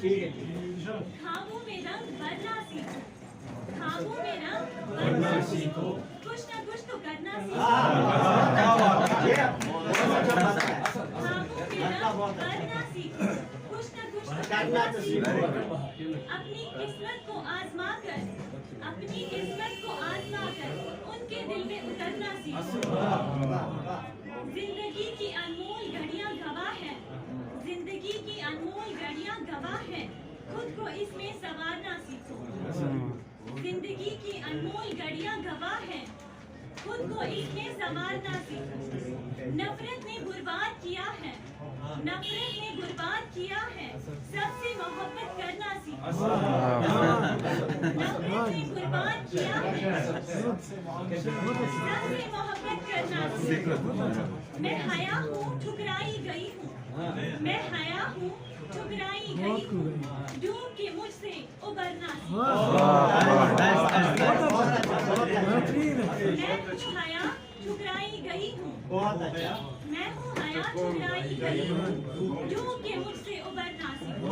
ठीक है। खामों में रंग भरना सीखो, खामों में रंग भरना सीखो, कुछ न कुछ तो करना सीखो। खामों में रंग भरना सीखो, कुछ न कुछ तो करना सीखो। अपनी किस्मत को आजमा कर, अपनी किस्मत को आजमा कर उनके दिल में उतरना सीखो। जिंदगी की अनमोल घड़ियां गवाह है, जिंदगी की अनमोल घड़ियां गवाह है, खुद को इसमें संवारना सीखो। जिंदगी की अनमोल घड़ियां गवाह है, खुद को इसमें संवारना सीखो। नफरत ने बर्बाद किया है, नफरत ने बर्बाद किया है, सबसे मोहब्बत करना सीखो। नफरत ने बर्बाद किया है, सबसे मोहब्बत करना सीखो। मैं हया हूँ ठुकराई गई हूँ, मैं हया हूँ ठुकराई गई हूँ, डूब के मुझसे उबरना सीखो। मैं हूँ हया ठुकराई गई हूँ, मैं हूँ हया ठुकराई गई हूँ, डूब के मुझसे उबरना सीखो।